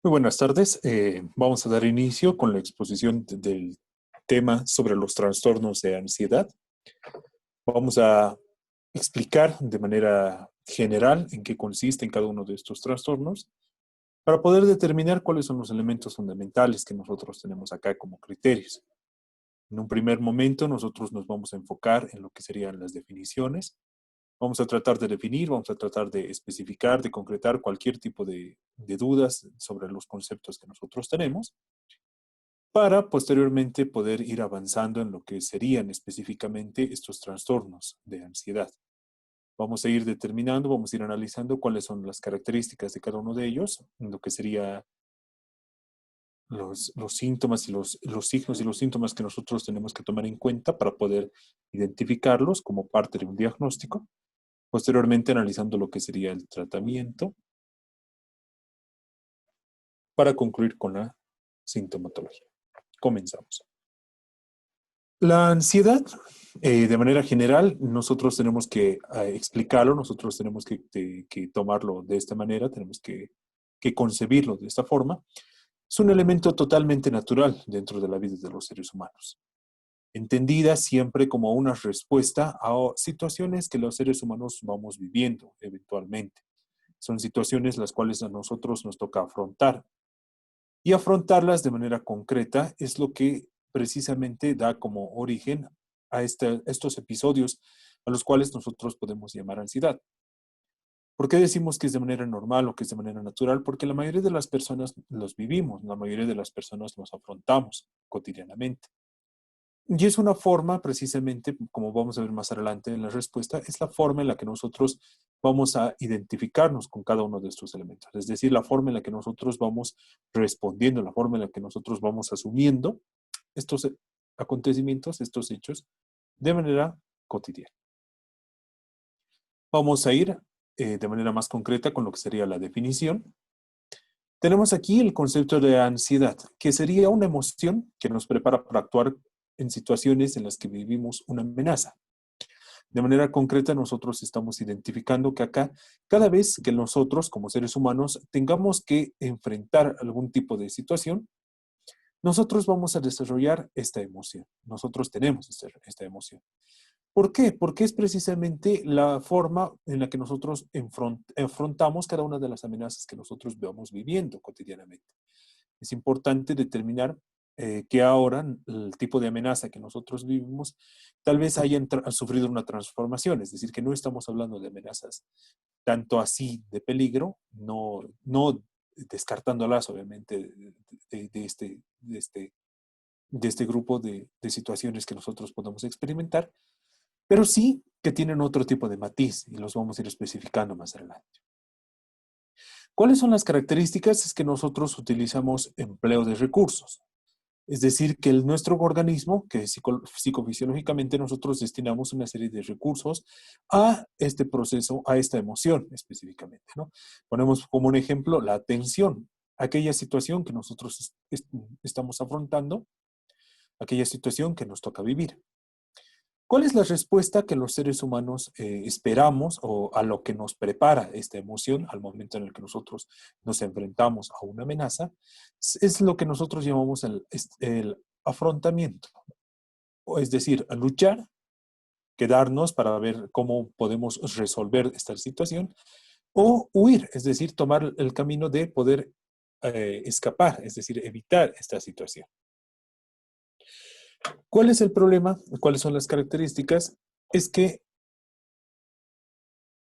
Muy buenas tardes. Vamos a dar inicio con la exposición del tema sobre los trastornos de ansiedad. Vamos a explicar de manera general en qué consiste en cada uno de estos trastornos para poder determinar cuáles son los elementos fundamentales que nosotros tenemos acá como criterios. En un primer momento, nosotros nos vamos a enfocar en lo que serían las definiciones. Vamos a tratar de definir, vamos a tratar de especificar, de concretar cualquier tipo de dudas sobre los conceptos que nosotros tenemos, para posteriormente poder ir avanzando en lo que serían específicamente estos trastornos de ansiedad. Vamos a ir determinando, vamos a ir analizando cuáles son las características de cada uno de ellos, en lo que sería los síntomas y los signos y los síntomas que nosotros tenemos que tomar en cuenta para poder identificarlos como parte de un diagnóstico. Posteriormente, analizando lo que sería el tratamiento para concluir con la sintomatología. Comenzamos. La ansiedad, de manera general, nosotros tenemos que explicarlo, nosotros tenemos que tomarlo de esta manera, tenemos que concebirlo de esta forma. Es un elemento totalmente natural dentro de la vida de los seres humanos, entendida siempre como una respuesta a situaciones que los seres humanos vamos viviendo eventualmente. Son situaciones las cuales a nosotros nos toca afrontar. Y afrontarlas de manera concreta es lo que precisamente da como origen a estos episodios a los cuales nosotros podemos llamar ansiedad. ¿Por qué decimos que es de manera normal o que es de manera natural? Porque la mayoría de las personas los vivimos, la mayoría de las personas los afrontamos cotidianamente. Y es una forma, precisamente, como vamos a ver más adelante en la respuesta, es la forma en la que nosotros vamos a identificarnos con cada uno de estos elementos. Es decir, la forma en la que nosotros vamos respondiendo, la forma en la que nosotros vamos asumiendo estos acontecimientos, estos hechos, de manera cotidiana. Vamos a ir de manera más concreta con lo que sería la definición. Tenemos aquí el concepto de ansiedad, que sería una emoción que nos prepara para actuar en situaciones en las que vivimos una amenaza. De manera concreta, nosotros estamos identificando que acá, cada vez que nosotros, como seres humanos, tengamos que enfrentar algún tipo de situación, nosotros vamos a desarrollar esta emoción. Nosotros tenemos esta emoción. ¿Por qué? Porque es precisamente la forma en la que nosotros enfrentamos cada una de las amenazas que nosotros vamos viviendo cotidianamente. Es importante determinar que ahora el tipo de amenaza que nosotros vivimos tal vez hayan sufrido una transformación, es decir, que no estamos hablando de amenazas tanto así de peligro, no descartándolas obviamente de este grupo de situaciones que nosotros podemos experimentar, pero sí que tienen otro tipo de matiz y los vamos a ir especificando más adelante. ¿Cuáles son las características? Es que nosotros utilizamos empleo de recursos. Es decir, que nuestro organismo, que psicofisiológicamente nosotros destinamos una serie de recursos a este proceso, a esta emoción específicamente, ¿no? Ponemos como un ejemplo la atención, aquella situación que nosotros estamos afrontando, aquella situación que nos toca vivir. ¿Cuál es la respuesta que los seres humanos esperamos o a lo que nos prepara esta emoción al momento en el que nosotros nos enfrentamos a una amenaza? Es lo que nosotros llamamos el afrontamiento. Es decir, a luchar, quedarnos para ver cómo podemos resolver esta situación, o huir, es decir, tomar el camino de poder escapar, es decir, evitar esta situación. ¿Cuál es el problema? ¿Cuáles son las características? Es que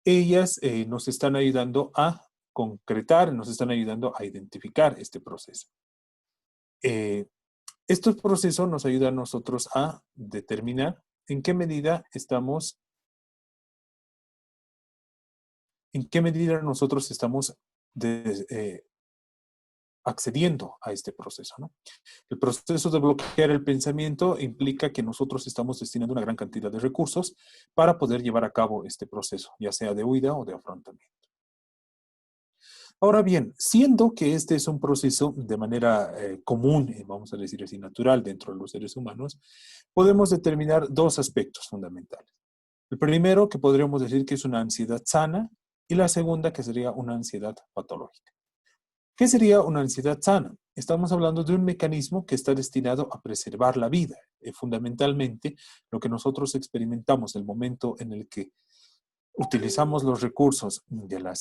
ellas nos están ayudando a concretar, nos están ayudando a identificar este proceso. Estos procesos nos ayudan a nosotros a determinar en qué medida nosotros estamos accediendo a este proceso, ¿no? El proceso de bloquear el pensamiento implica que nosotros estamos destinando una gran cantidad de recursos para poder llevar a cabo este proceso, ya sea de huida o de afrontamiento. Ahora bien, siendo que este es un proceso de manera común, vamos a decir así, natural dentro de los seres humanos, podemos determinar dos aspectos fundamentales. El primero, que podríamos decir que es una ansiedad sana, y la segunda, que sería una ansiedad patológica. ¿Qué sería una ansiedad sana? Estamos hablando de un mecanismo que está destinado a preservar la vida. Fundamentalmente, lo que nosotros experimentamos el momento en el que utilizamos los recursos de la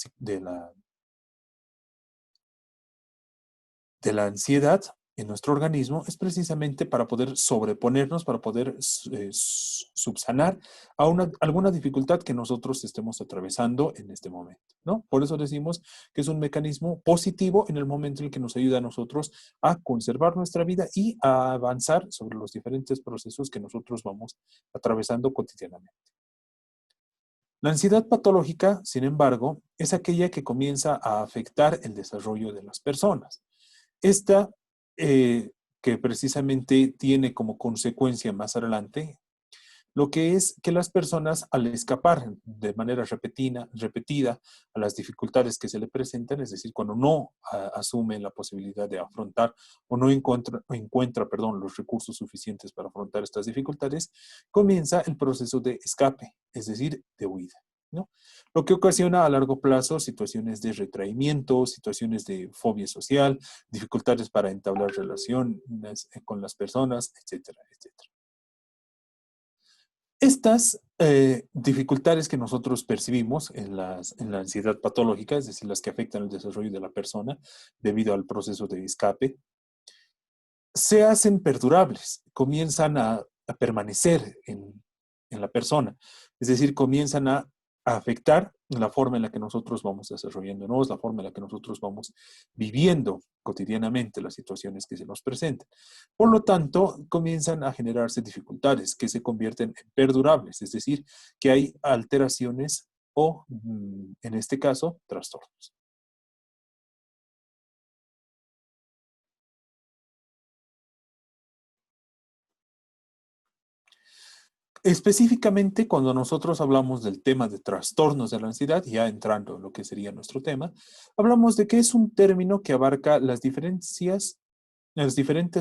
ansiedad en nuestro organismo es precisamente para poder sobreponernos, para poder subsanar a alguna dificultad que nosotros estemos atravesando en este momento, ¿no? Por eso decimos que es un mecanismo positivo en el momento en el que nos ayuda a nosotros a conservar nuestra vida y a avanzar sobre los diferentes procesos que nosotros vamos atravesando cotidianamente. La ansiedad patológica, sin embargo, es aquella que comienza a afectar el desarrollo de las personas. Esta, que precisamente tiene como consecuencia más adelante, lo que es que las personas al escapar de manera repetida a las dificultades que se le presentan, es decir, cuando no asumen la posibilidad de afrontar o no encuentra, los recursos suficientes para afrontar estas dificultades, comienza el proceso de escape, es decir, de huida, ¿no? Lo que ocasiona a largo plazo situaciones de retraimiento, situaciones de fobia social, dificultades para entablar relaciones con las personas, etcétera, etcétera. Estas dificultades que nosotros percibimos en la ansiedad patológica, es decir, las que afectan el desarrollo de la persona debido al proceso de escape, se hacen perdurables, comienzan a permanecer en la persona, es decir, comienzan a afectar la forma en la que nosotros vamos desarrollándonos, la forma en la que nosotros vamos viviendo cotidianamente las situaciones que se nos presentan. Por lo tanto, comienzan a generarse dificultades que se convierten en perdurables, es decir, que hay alteraciones o, en este caso, trastornos. Específicamente, cuando nosotros hablamos del tema de trastornos de la ansiedad, ya entrando en lo que sería nuestro tema, hablamos de que es un término que abarca las diferentes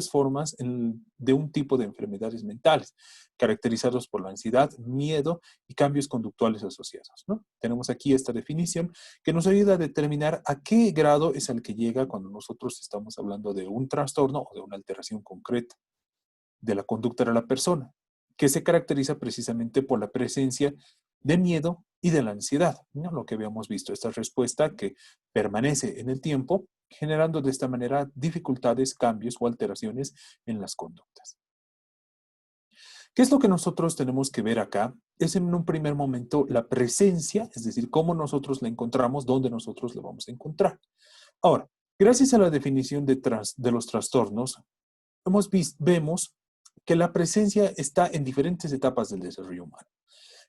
formas de un tipo de enfermedades mentales, caracterizados por la ansiedad, miedo y cambios conductuales asociados, ¿no? Tenemos aquí esta definición que nos ayuda a determinar a qué grado es al que llega cuando nosotros estamos hablando de un trastorno o de una alteración concreta de la conducta de la persona, que se caracteriza precisamente por la presencia de miedo y de la ansiedad, ¿no? Lo que habíamos visto, esta respuesta que permanece en el tiempo, generando de esta manera dificultades, cambios o alteraciones en las conductas. ¿Qué es lo que nosotros tenemos que ver acá? Es en un primer momento la presencia, es decir, cómo nosotros la encontramos, dónde nosotros la vamos a encontrar. Ahora, gracias a la definición de los trastornos, vemos que la presencia está en diferentes etapas del desarrollo humano.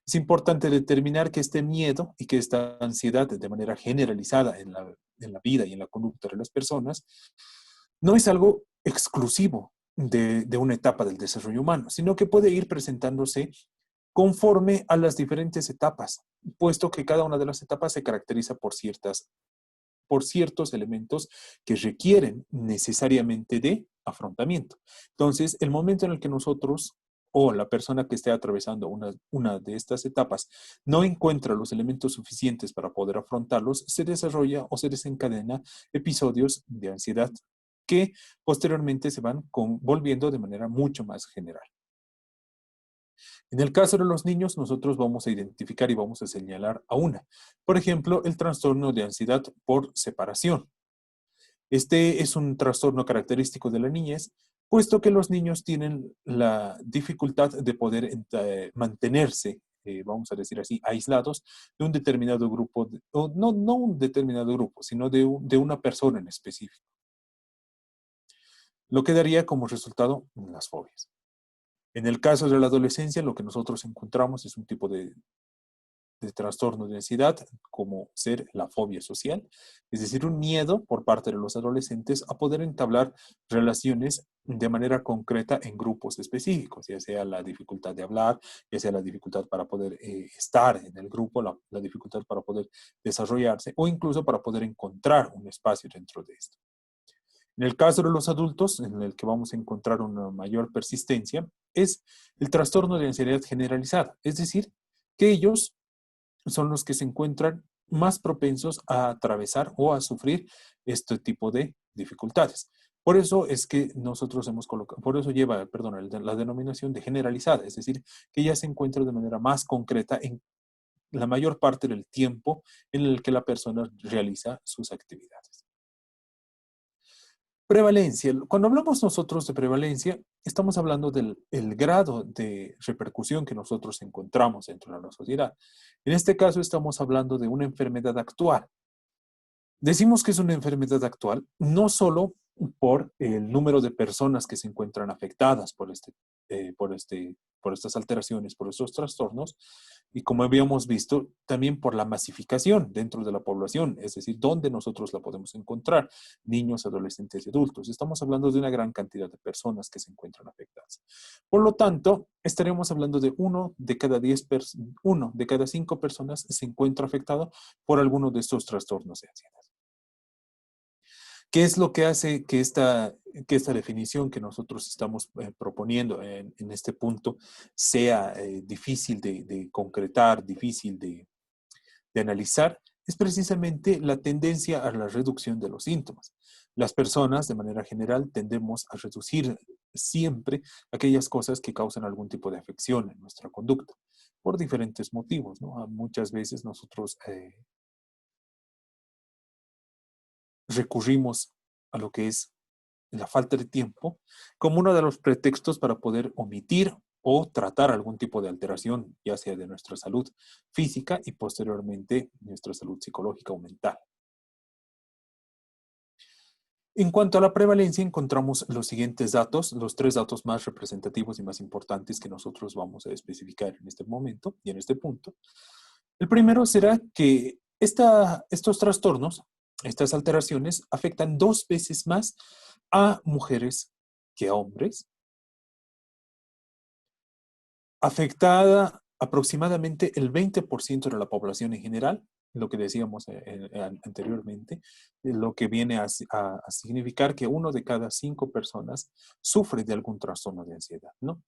Es importante determinar que este miedo y que esta ansiedad de manera generalizada en la vida y en la conducta de las personas no es algo exclusivo de una etapa del desarrollo humano, sino que puede ir presentándose conforme a las diferentes etapas, puesto que cada una de las etapas se caracteriza por ciertos elementos que requieren necesariamente de afrontamiento. Entonces, el momento en el que nosotros o la persona que esté atravesando una de estas etapas no encuentra los elementos suficientes para poder afrontarlos, se desarrolla o se desencadena episodios de ansiedad que posteriormente se van volviendo de manera mucho más general. En el caso de los niños, nosotros vamos a identificar y vamos a señalar a una. Por ejemplo, el trastorno de ansiedad por separación. Este es un trastorno característico de la niñez, puesto que los niños tienen la dificultad de poder mantenerse, vamos a decir así, aislados de un determinado grupo, o no un determinado grupo, sino de una persona en específico. Lo que daría como resultado las fobias. En el caso de la adolescencia, lo que nosotros encontramos es un tipo de trastorno de ansiedad, como ser la fobia social, es decir, un miedo por parte de los adolescentes a poder entablar relaciones de manera concreta en grupos específicos, ya sea la dificultad de hablar, ya sea la dificultad para poder estar en el grupo, la dificultad para poder desarrollarse o incluso para poder encontrar un espacio dentro de esto. En el caso de los adultos, en el que vamos a encontrar una mayor persistencia, es el trastorno de ansiedad generalizada, es decir, que ellos son los que se encuentran más propensos a atravesar o a sufrir este tipo de dificultades. Por eso es que nosotros hemos colocado, por eso lleva, perdón, la denominación de generalizada, es decir, que ya se encuentra de manera más concreta en la mayor parte del tiempo en el que la persona realiza sus actividades. Prevalencia. Cuando hablamos nosotros de prevalencia, estamos hablando del grado de repercusión que nosotros encontramos dentro de la sociedad. En este caso estamos hablando de una enfermedad actual. Decimos que es una enfermedad actual no solo por el número de personas que se encuentran afectadas por estas alteraciones, por estos trastornos, y como habíamos visto, también por la masificación dentro de la población, es decir, dónde nosotros la podemos encontrar, niños, adolescentes y adultos. Estamos hablando de una gran cantidad de personas que se encuentran afectadas. Por lo tanto, estaremos hablando de uno de cada 5 personas se encuentra afectado por alguno de estos trastornos de ansiedad. ¿Qué es lo que hace que esta definición que nosotros estamos proponiendo en este punto sea difícil de concretar, difícil de analizar? Es precisamente la tendencia a la reducción de los síntomas. Las personas, de manera general, tendemos a reducir siempre aquellas cosas que causan algún tipo de afección en nuestra conducta, por diferentes motivos, ¿no? Muchas veces nosotros recurrimos a lo que es la falta de tiempo como uno de los pretextos para poder omitir o tratar algún tipo de alteración, ya sea de nuestra salud física y posteriormente nuestra salud psicológica o mental. En cuanto a la prevalencia, encontramos los siguientes datos, los 3 datos más representativos y más importantes que nosotros vamos a especificar en este momento y en este punto. El primero será que estos trastornos, estas alteraciones, afectan 2 veces más a mujeres que a hombres. Afectada aproximadamente el 20% de la población en general, lo que decíamos anteriormente, lo que viene a significar que 1 de cada 5 personas sufre de algún trastorno de ansiedad, ¿no?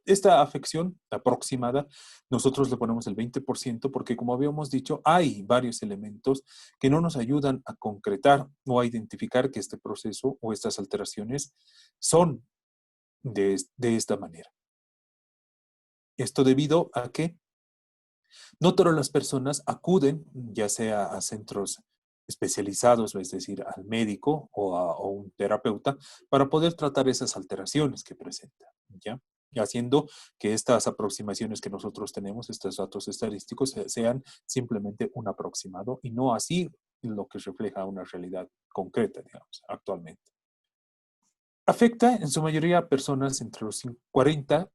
Esta afección aproximada, nosotros le ponemos el 20% porque, como habíamos dicho, hay varios elementos que no nos ayudan a concretar o a identificar que este proceso o estas alteraciones son de esta manera. Esto debido a que no todas las personas acuden, ya sea a centros especializados, es decir, al médico o a un terapeuta, para poder tratar esas alteraciones que presentan, ¿ya? Y haciendo que estas aproximaciones que nosotros tenemos, estos datos estadísticos, sean simplemente un aproximado y no así lo que refleja una realidad concreta, digamos, actualmente. Afecta en su mayoría a personas entre los 40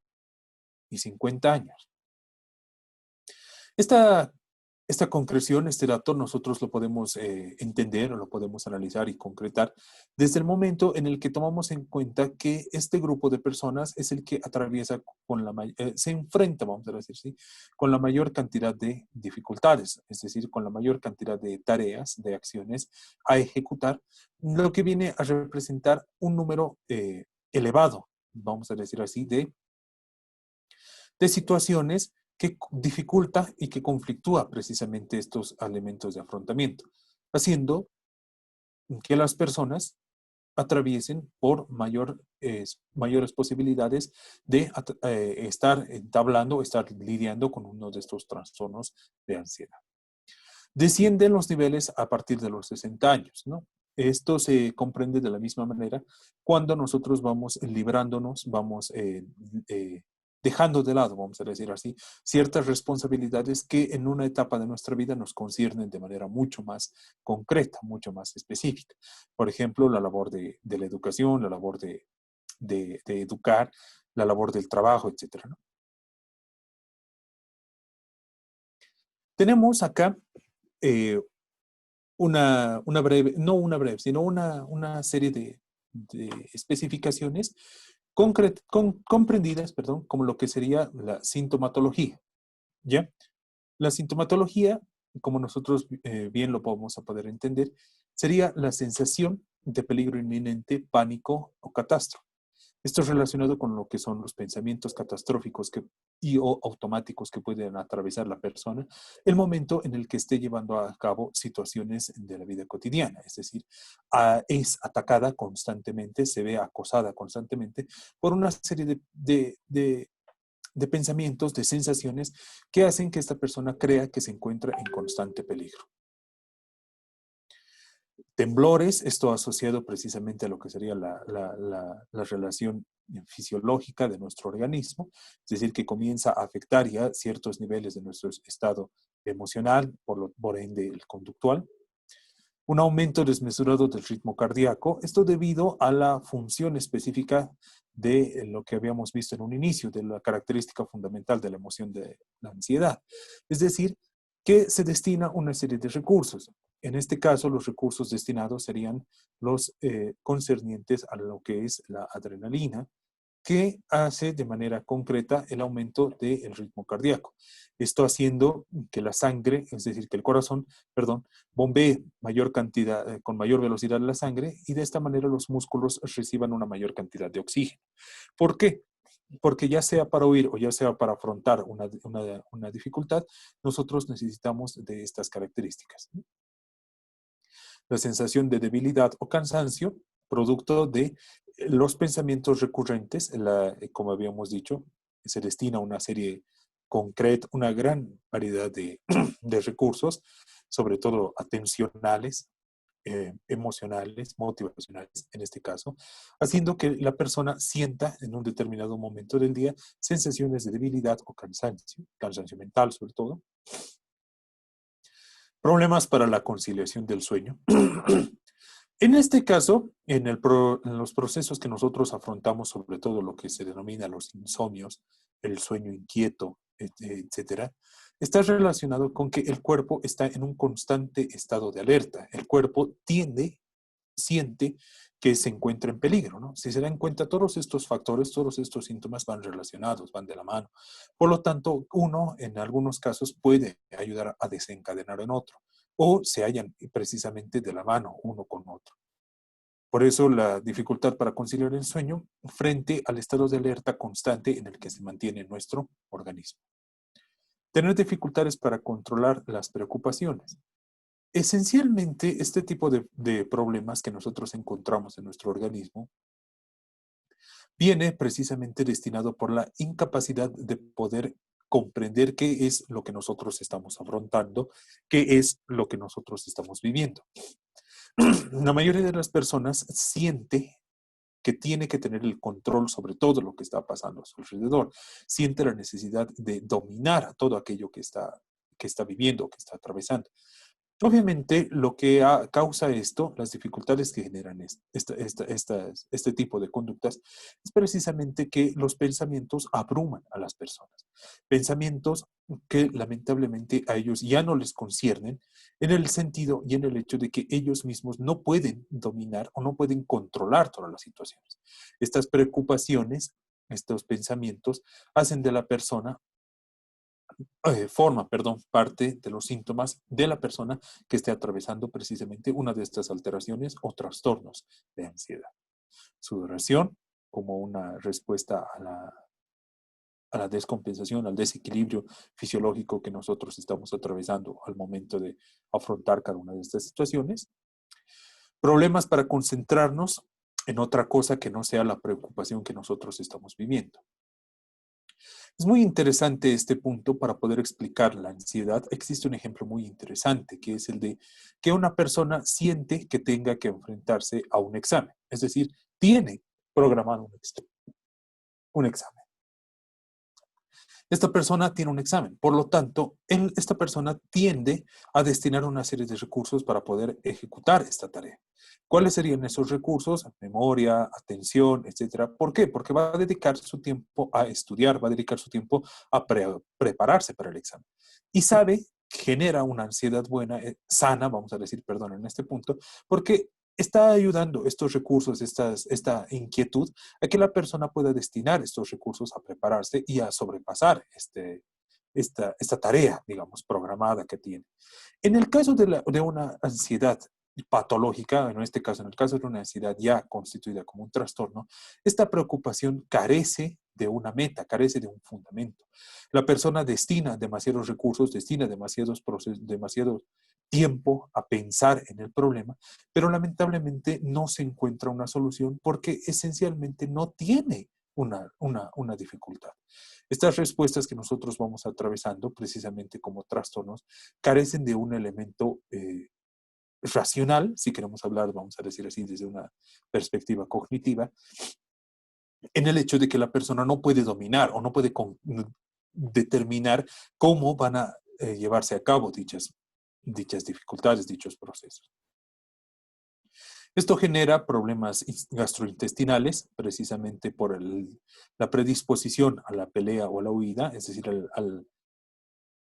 y 50 años. Esta concreción, este dato, nosotros lo podemos entender o lo podemos analizar y concretar desde el momento en el que tomamos en cuenta que este grupo de personas es el que atraviesa se enfrenta, vamos a decir, ¿sí?, con la mayor cantidad de dificultades, es decir, con la mayor cantidad de tareas, de acciones a ejecutar, lo que viene a representar un número elevado, vamos a decir así, de situaciones que dificulta y que conflictúa precisamente estos elementos de afrontamiento, haciendo que las personas atraviesen por mayores posibilidades de estar entablando, estar lidiando con uno de estos trastornos de ansiedad. Descienden los niveles a partir de los 60 años, ¿no? Esto se comprende de la misma manera cuando nosotros vamos librándonos, vamos dejando de lado, vamos a decir así, ciertas responsabilidades que en una etapa de nuestra vida nos conciernen de manera mucho más concreta, mucho más específica. Por ejemplo, la labor de la educación, la labor de educar, la labor del trabajo, etcétera, ¿no? Tenemos acá no una breve, sino una serie de especificaciones comprendidas, perdón, como lo que sería la sintomatología, ¿ya? La sintomatología, como nosotros bien lo vamos a poder entender, sería la sensación de peligro inminente, pánico o catástrofe. Esto es relacionado con lo que son los pensamientos catastróficos o automáticos que pueden atravesar la persona el momento en el que esté llevando a cabo situaciones de la vida cotidiana. Es decir, es atacada constantemente, se ve acosada constantemente por una serie de pensamientos, de sensaciones que hacen que esta persona crea que se encuentra en constante peligro. Temblores, esto asociado precisamente a lo que sería la relación fisiológica de nuestro organismo, es decir, que comienza a afectar ya ciertos niveles de nuestro estado emocional, por ende el conductual. Un aumento desmesurado del ritmo cardíaco, esto debido a la función específica de lo que habíamos visto en un inicio, de la característica fundamental de la emoción de la ansiedad. Es decir, que se destina una serie de recursos. En este caso, los recursos destinados serían los concernientes a lo que es la adrenalina, que hace de manera concreta el aumento del ritmo cardíaco. Esto haciendo que la sangre, es decir, que el corazón, perdón, bombee mayor cantidad, con mayor velocidad la sangre y de esta manera los músculos reciban una mayor cantidad de oxígeno. ¿Por qué? Porque ya sea para huir o ya sea para afrontar una dificultad, nosotros necesitamos de estas características. La sensación de debilidad o cansancio, producto de los pensamientos recurrentes, como habíamos dicho, se destina a una serie concreta, una gran variedad de recursos, sobre todo atencionales, emocionales, motivacionales en este caso, haciendo que la persona sienta en un determinado momento del día sensaciones de debilidad o cansancio mental sobre todo. Problemas para la conciliación del sueño. En este caso, en los procesos que nosotros afrontamos, sobre todo lo que se denomina los insomnios, el sueño inquieto, etcétera, está relacionado con que el cuerpo está en un constante estado de alerta. El cuerpo siente que se encuentra en peligro, ¿no? Si se dan cuenta, todos estos factores, todos estos síntomas van relacionados, van de la mano. Por lo tanto, uno en algunos casos puede ayudar a desencadenar en otro, o se hallan precisamente de la mano uno con otro. Por eso la dificultad para conciliar el sueño frente al estado de alerta constante en el que se mantiene nuestro organismo. Tener dificultades para controlar las preocupaciones. Esencialmente, este tipo de problemas que nosotros encontramos en nuestro organismo viene precisamente destinado por la incapacidad de poder comprender qué es lo que nosotros estamos afrontando, qué es lo que nosotros estamos viviendo. La mayoría de las personas siente que tiene que tener el control sobre todo lo que está pasando a su alrededor. Siente la necesidad de dominar todo aquello que está viviendo, que está atravesando. Obviamente, lo que causa esto, las dificultades que generan este tipo de conductas, es precisamente que los pensamientos abruman a las personas. Pensamientos que lamentablemente a ellos ya no les conciernen, en el sentido y en el hecho de que ellos mismos no pueden dominar o no pueden controlar todas las situaciones. Estas preocupaciones, estos pensamientos, hacen de la persona parte de los síntomas de la persona que esté atravesando precisamente una de estas alteraciones o trastornos de ansiedad. Sudoración como una respuesta a la descompensación, al desequilibrio fisiológico que nosotros estamos atravesando al momento de afrontar cada una de estas situaciones. Problemas para concentrarnos en otra cosa que no sea la preocupación que nosotros estamos viviendo. Es muy interesante este punto para poder explicar la ansiedad. Existe un ejemplo muy interesante, que es el de que una persona siente que tenga que enfrentarse a un examen. Es decir, tiene programado un examen. Esta persona tiene un examen. Por lo tanto, esta persona tiende a destinar una serie de recursos para poder ejecutar esta tarea. ¿Cuáles serían esos recursos? Memoria, atención, etcétera. ¿Por qué? Porque va a dedicar su tiempo a estudiar, va a dedicar su tiempo a prepararse para el examen. Y sabe, genera una ansiedad buena, sana, vamos a decir, perdón, en este punto, porque está ayudando estos recursos, esta inquietud, a que la persona pueda destinar estos recursos a prepararse y a sobrepasar esta tarea, digamos, programada que tiene. En el caso de una ansiedad patológica, en este caso, en el caso de una ansiedad ya constituida como un trastorno, esta preocupación carece de una meta, carece de un fundamento. La persona destina demasiados recursos, destina demasiado tiempo a pensar en el problema, pero lamentablemente no se encuentra una solución porque esencialmente no tiene una dificultad. Estas respuestas que nosotros vamos atravesando, precisamente como trastornos, carecen de un elemento racional, si queremos hablar, vamos a decir así, desde una perspectiva cognitiva, en el hecho de que la persona no puede dominar o no puede determinar cómo van a llevarse a cabo dichas dificultades, dichos procesos. Esto genera problemas gastrointestinales, precisamente por la predisposición a la pelea o a la huida, es decir,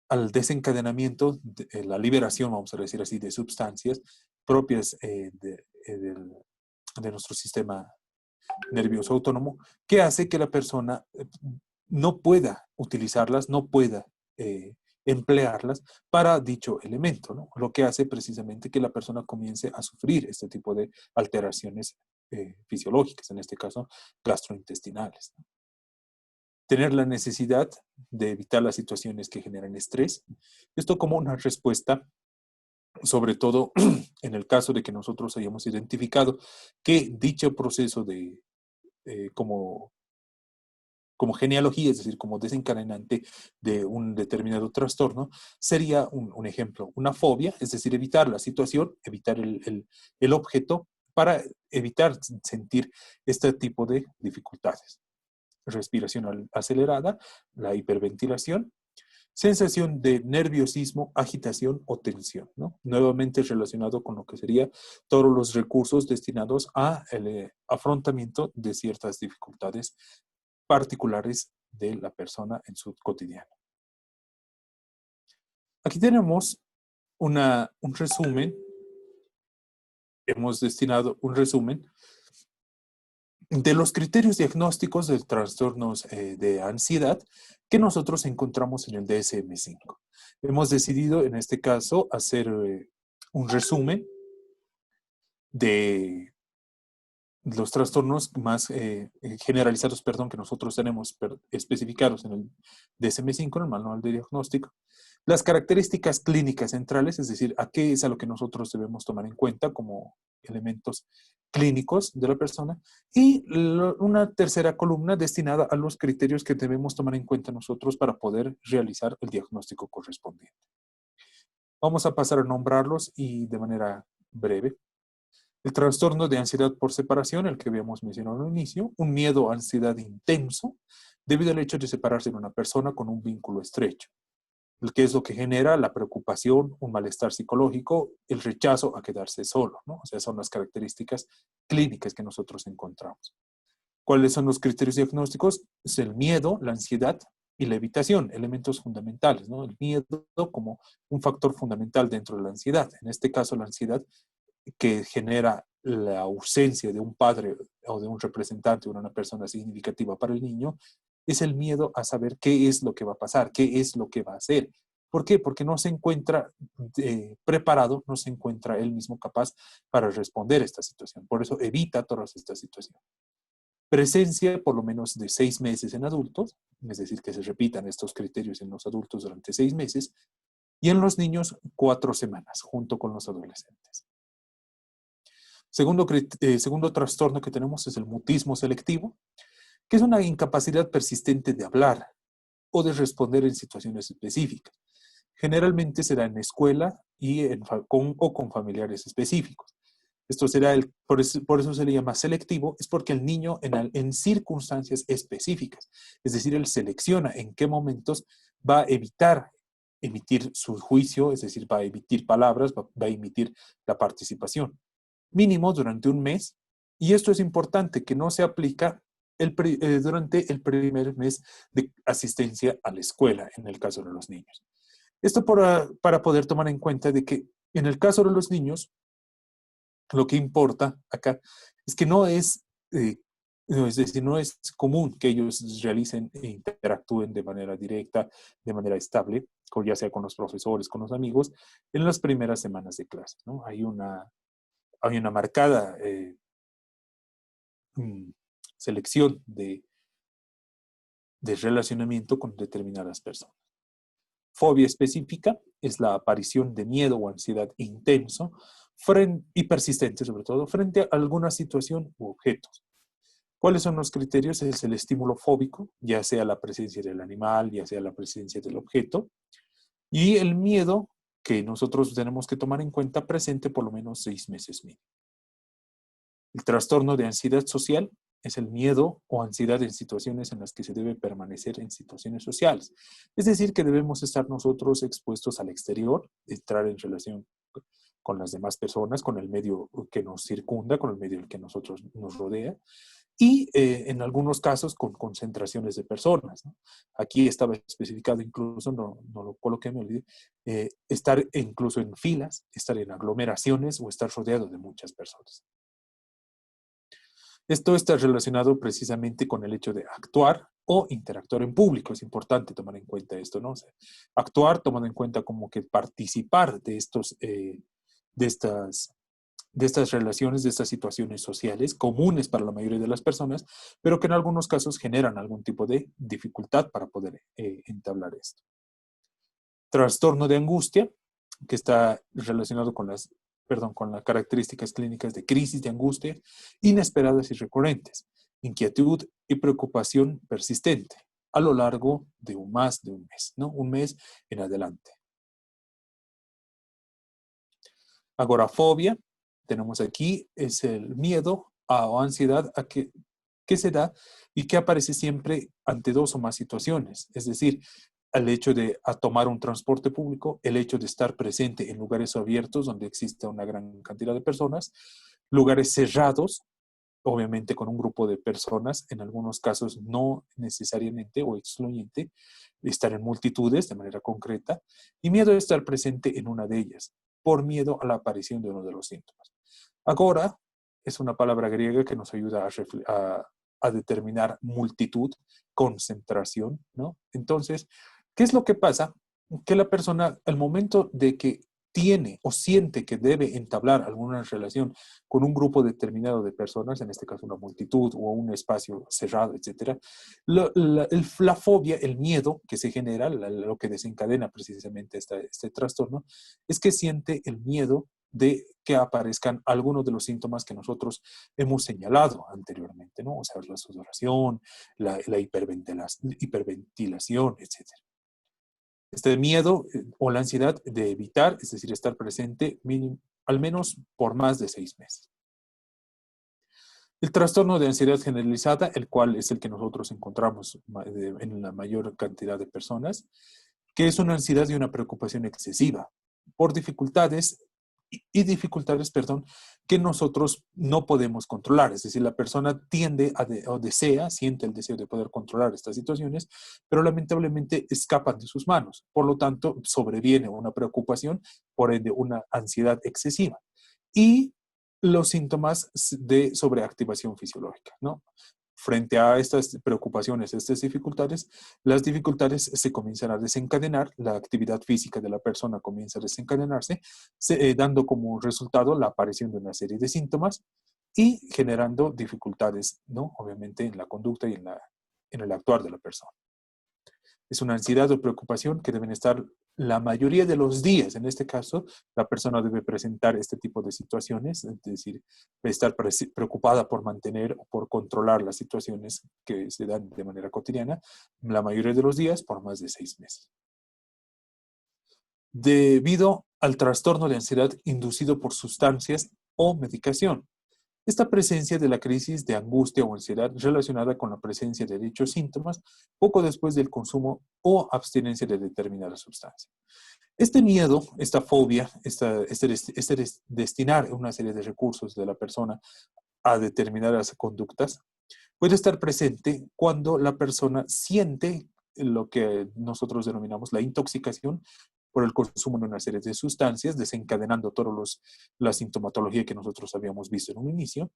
al desencadenamiento, la liberación, vamos a decir así, de sustancias propias de nuestro sistema nervioso autónomo, que hace que la persona no pueda utilizarlas, no pueda emplearlas para dicho elemento, ¿no? Lo que hace precisamente que la persona comience a sufrir este tipo de alteraciones fisiológicas, en este caso gastrointestinales, ¿no? Tener la necesidad de evitar las situaciones que generan estrés. Esto como una respuesta, sobre todo en el caso de que nosotros hayamos identificado que dicho proceso como genealogía, es decir, como desencadenante de un determinado trastorno, sería un ejemplo, una fobia, es decir, evitar la situación, evitar el objeto para evitar sentir este tipo de dificultades. Respiración acelerada, la hiperventilación, sensación de nerviosismo, agitación o tensión, ¿no? Nuevamente relacionado con lo que sería todos los recursos destinados al afrontamiento de ciertas dificultades particulares de la persona en su cotidiano. Aquí tenemos un resumen, hemos destinado un resumen de los criterios diagnósticos de trastornos de ansiedad que nosotros encontramos en el DSM-5. Hemos decidido, en este caso, hacer un resumen de los trastornos más generalizados, perdón, que nosotros tenemos especificados en el DSM-5, en el manual de diagnóstico. Las características clínicas centrales, es decir, a qué es a lo que nosotros debemos tomar en cuenta como elementos clínicos de la persona, y una tercera columna destinada a los criterios que debemos tomar en cuenta nosotros para poder realizar el diagnóstico correspondiente. Vamos a pasar a nombrarlos y de manera breve. El trastorno de ansiedad por separación, el que habíamos mencionado al inicio, un miedo a ansiedad intenso debido al hecho de separarse de una persona con un vínculo estrecho, el que es lo que genera la preocupación, un malestar psicológico, el rechazo a quedarse solo, ¿no? O sea, son las características clínicas que nosotros encontramos. ¿Cuáles son los criterios diagnósticos? Es el miedo, la ansiedad y la evitación, elementos fundamentales, ¿no? El miedo como un factor fundamental dentro de la ansiedad. En este caso, la ansiedad que genera la ausencia de un padre o de un representante o una persona significativa para el niño, es el miedo a saber qué es lo que va a pasar, qué es lo que va a hacer. ¿Por qué? Porque no se encuentra preparado, no se encuentra él mismo capaz para responder a esta situación. Por eso evita todas estas situaciones. Presencia por lo menos de 6 meses en adultos, es decir, que se repitan estos criterios en los adultos durante 6 meses, y en los niños 4 semanas, junto con los adolescentes. Segundo trastorno que tenemos es el mutismo selectivo, que es una incapacidad persistente de hablar o de responder en situaciones específicas. Generalmente será en escuela y con familiares específicos. Esto será por eso se le llama selectivo, es porque el niño en circunstancias específicas, es decir, él selecciona en qué momentos va a evitar emitir su juicio, es decir, va a emitir palabras, va a emitir la participación. Mínimo durante un mes, y esto es importante, que no se aplica durante el primer mes de asistencia a la escuela, en el caso de los niños. Esto para poder tomar en cuenta de que en el caso de los niños, lo que importa acá es que es decir, no es común que ellos realicen e interactúen de manera directa, de manera estable, ya sea con los profesores, con los amigos, en las primeras semanas de clase, ¿no? Hay hay una marcada selección de relacionamiento con determinadas personas. Fobia específica es la aparición de miedo o ansiedad intenso y persistente, sobre todo, frente a alguna situación u objetos. ¿Cuáles son los criterios? Es el estímulo fóbico, ya sea la presencia del animal, ya sea la presencia del objeto, y el miedo que nosotros tenemos que tomar en cuenta presente por lo menos 6 meses mínimo. El trastorno de ansiedad social es el miedo o ansiedad en situaciones en las que se debe permanecer en situaciones sociales. Es decir, que debemos estar nosotros expuestos al exterior, entrar en relación con las demás personas, con el medio que nos circunda, con el medio que nosotros nos rodea, y en algunos casos con concentraciones de personas, ¿no? Aquí estaba especificado incluso, no lo coloqué, me olvidé, estar incluso en filas, estar en aglomeraciones o estar rodeado de muchas personas. Esto está relacionado precisamente con el hecho de actuar o interactuar en público. Es importante tomar en cuenta esto, ¿no? O sea, actuar tomando en cuenta como que participar de de estas relaciones, de estas situaciones sociales comunes para la mayoría de las personas, pero que en algunos casos generan algún tipo de dificultad para poder entablar esto. Trastorno de angustia, que está relacionado con las características clínicas de crisis de angustia inesperadas y recurrentes, inquietud y preocupación persistente a lo largo de más de un mes, ¿no? Un mes en adelante. Agorafobia, tenemos aquí, es el miedo o ansiedad que se da y que aparece siempre ante 2 o más situaciones. Es decir, el hecho de tomar un transporte público, el hecho de estar presente en lugares abiertos donde existe una gran cantidad de personas, lugares cerrados, obviamente con un grupo de personas, en algunos casos no necesariamente o excluyente, estar en multitudes de manera concreta, y miedo de estar presente en una de ellas, por miedo a la aparición de uno de los síntomas. Agora es una palabra griega que nos ayuda a determinar multitud, concentración, ¿no? Entonces, ¿qué es lo que pasa? Que la persona, al momento de que tiene o siente que debe entablar alguna relación con un grupo determinado de personas, en este caso una multitud o un espacio cerrado, etcétera, la fobia, el miedo que se genera, lo que desencadena precisamente este trastorno, es que siente el miedo de que aparezcan algunos de los síntomas que nosotros hemos señalado anteriormente, ¿no? O sea, la sudoración, la hiperventilación, etcétera. Este miedo o la ansiedad de evitar, es decir, estar presente al menos por más de 6 meses. El trastorno de ansiedad generalizada, el cual es el que nosotros encontramos en la mayor cantidad de personas, que es una ansiedad y una preocupación excesiva por dificultades perdón, que nosotros no podemos controlar. Es decir, la persona tiende o desea, siente el deseo de poder controlar estas situaciones, pero lamentablemente escapan de sus manos. Por lo tanto, sobreviene una preocupación, por ende, una ansiedad excesiva. Y los síntomas de sobreactivación fisiológica, ¿no? Frente a estas preocupaciones, estas dificultades, las dificultades se comienzan a desencadenar, la actividad física de la persona comienza a desencadenarse, dando como resultado la aparición de una serie de síntomas y generando dificultades, ¿no? Obviamente en la conducta y en el actuar de la persona. Es una ansiedad o preocupación que deben estar la mayoría de los días. En este caso, la persona debe presentar este tipo de situaciones, es decir, estar preocupada por mantener o por controlar las situaciones que se dan de manera cotidiana, la mayoría de los días por más de 6 meses. Debido al trastorno de ansiedad inducido por sustancias o medicación. Esta presencia de la crisis de angustia o ansiedad relacionada con la presencia de dichos síntomas poco después del consumo o abstinencia de determinada sustancia. Este miedo, esta fobia, destinar una serie de recursos de la persona a determinadas conductas puede estar presente cuando la persona siente lo que nosotros denominamos la intoxicación por el consumo de una serie de sustancias, desencadenando toda la sintomatología que nosotros habíamos visto en un inicio,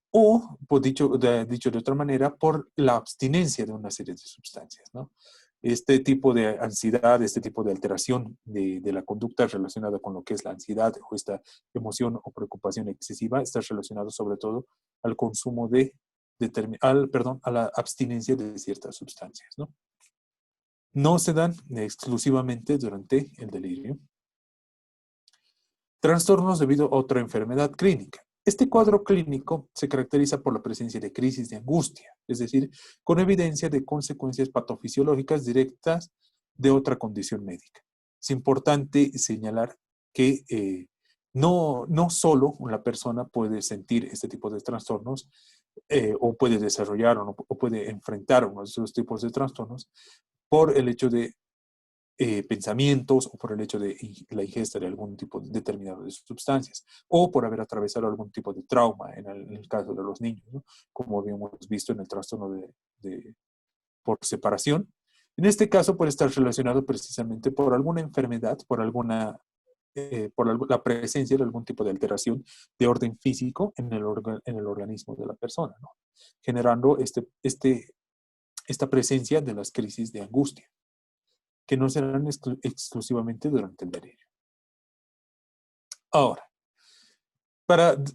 o, dicho de otra manera, por la abstinencia de una serie de sustancias, ¿no? Este tipo de ansiedad, este tipo de alteración de la conducta relacionada con lo que es la ansiedad o esta emoción o preocupación excesiva está relacionado sobre todo al consumo a la abstinencia de ciertas sustancias, ¿no? No se dan exclusivamente durante el delirio. Trastornos debido a otra enfermedad clínica. Este cuadro clínico se caracteriza por la presencia de crisis de angustia, es decir, con evidencia de consecuencias patofisiológicas directas de otra condición médica. Es importante señalar que no solo una persona puede sentir este tipo de trastornos o puede desarrollar o puede enfrentar uno de esos tipos de trastornos por el hecho de pensamientos o por el hecho de la ingesta de algún tipo determinado de sustancias o por haber atravesado algún tipo de trauma en el caso de los niños, ¿no? Como habíamos visto en el trastorno por separación. En este caso puede estar relacionado precisamente por alguna enfermedad, por la presencia de algún tipo de alteración de orden físico en el organismo de la persona, ¿no? Generando esta presencia de las crisis de angustia, que no serán exclusivamente durante el delirio. Ahora,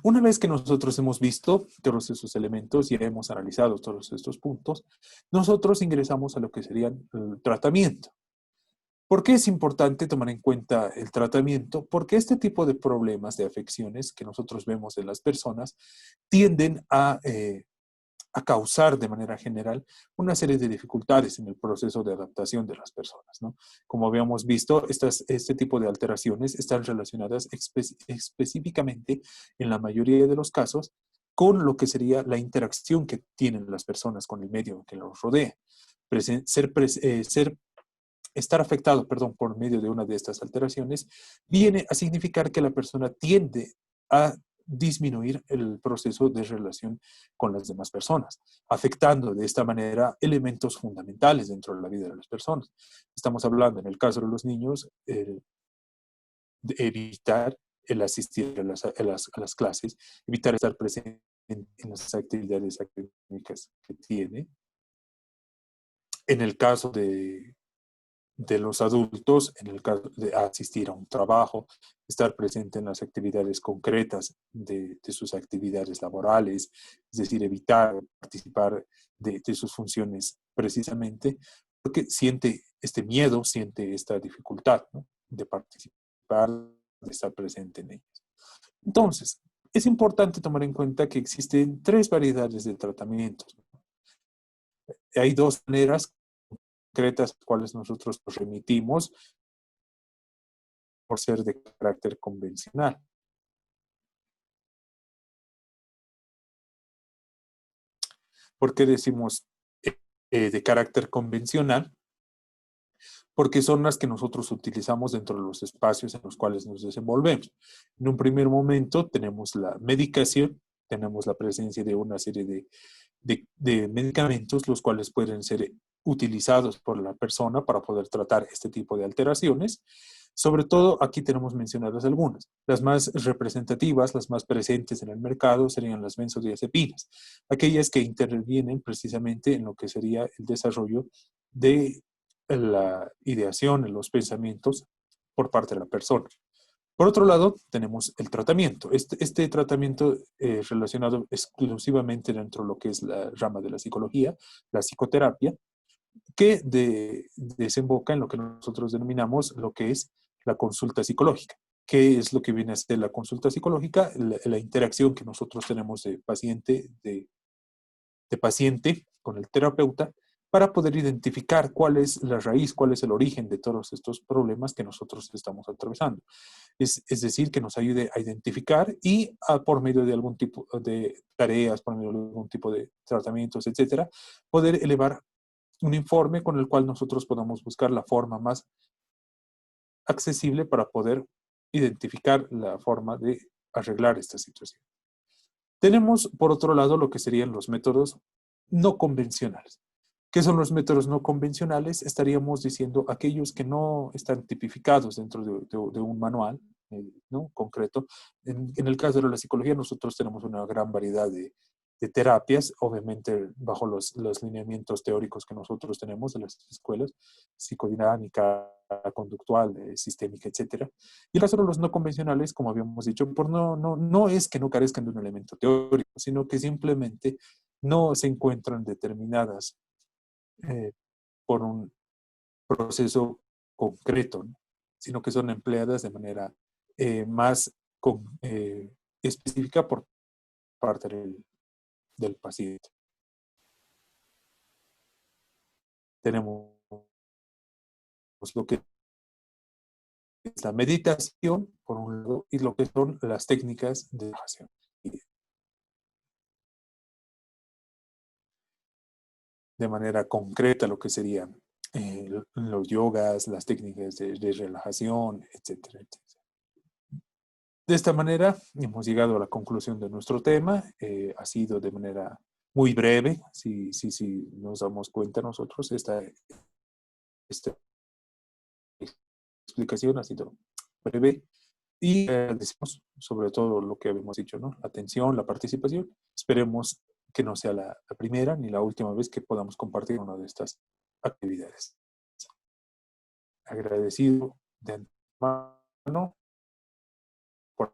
una vez que nosotros hemos visto todos esos elementos y hemos analizado todos estos puntos, nosotros ingresamos a lo que sería el tratamiento. ¿Por qué es importante tomar en cuenta el tratamiento? Porque este tipo de problemas, de afecciones que nosotros vemos en las personas, tienden a causar de manera general una serie de dificultades en el proceso de adaptación de las personas, ¿no? Como habíamos visto, este tipo de alteraciones están relacionadas específicamente, en la mayoría de los casos, con lo que sería la interacción que tienen las personas con el medio que los rodea. Estar afectado, perdón, por medio de una de estas alteraciones, viene a significar que la persona tiende a disminuir el proceso de relación con las demás personas, afectando de esta manera elementos fundamentales dentro de la vida de las personas. Estamos hablando, en el caso de los niños, de evitar el asistir a las clases, evitar estar presente en las actividades académicas que tiene. En el caso de los adultos, en el caso de asistir a un trabajo, estar presente en las actividades concretas de sus actividades laborales, es decir, evitar participar de sus funciones precisamente, porque siente este miedo, siente esta dificultad, ¿no? De participar, de estar presente en ellas. Entonces, es importante tomar en cuenta que existen tres variedades de tratamientos. Hay dos maneras concretas, cuales nosotros nos remitimos por ser de carácter convencional. ¿Por qué decimos de carácter convencional? Porque son las que nosotros utilizamos dentro de los espacios en los cuales nos desenvolvemos. En un primer momento tenemos la medicación, tenemos la presencia de una serie de medicamentos, los cuales pueden ser utilizados por la persona para poder tratar este tipo de alteraciones. Sobre todo, aquí tenemos mencionadas algunas. Las más representativas, las más presentes en el mercado, serían las benzodiazepinas, aquellas que intervienen precisamente en lo que sería el desarrollo de la ideación, en los pensamientos por parte de la persona. Por otro lado, tenemos el tratamiento. Este tratamiento relacionado exclusivamente dentro de lo que es la rama de la psicología, la psicoterapia, que desemboca en lo que nosotros denominamos lo que es la consulta psicológica. ¿Qué es lo que viene a ser la consulta psicológica? La interacción que nosotros tenemos de paciente con el terapeuta para poder identificar cuál es la raíz, cuál es el origen de todos estos problemas que nosotros estamos atravesando. Es decir, que nos ayude a identificar y por medio de algún tipo de tareas, por medio de algún tipo de tratamientos, etcétera, poder elevar un informe con el cual nosotros podamos buscar la forma más accesible para poder identificar la forma de arreglar esta situación. Tenemos, por otro lado, lo que serían los métodos no convencionales. ¿Qué son los métodos no convencionales? Estaríamos diciendo aquellos que no están tipificados dentro de un manual, ¿no? Concreto. En el caso de la psicología, nosotros tenemos una gran variedad de terapias, obviamente bajo los lineamientos teóricos que nosotros tenemos de las escuelas, psicodinámica, conductual, sistémica, etcétera. Y el caso de los no convencionales, como habíamos dicho, por no es que no carezcan de un elemento teórico, sino que simplemente no se encuentran determinadas por un proceso concreto, ¿no? Sino que son empleadas de manera más específica por parte del paciente. Tenemos lo que es la meditación, por un lado, y lo que son las técnicas de relajación. De manera concreta, lo que serían los yogas, las técnicas de relajación, etcétera, etcétera. De esta manera, hemos llegado a la conclusión de nuestro tema. Ha sido de manera muy breve, si nos damos cuenta nosotros, esta explicación ha sido breve y decimos sobre todo lo que habíamos dicho, ¿no? La atención, la participación. Esperemos que no sea la primera ni la última vez que podamos compartir una de estas actividades. Agradecido de antemano por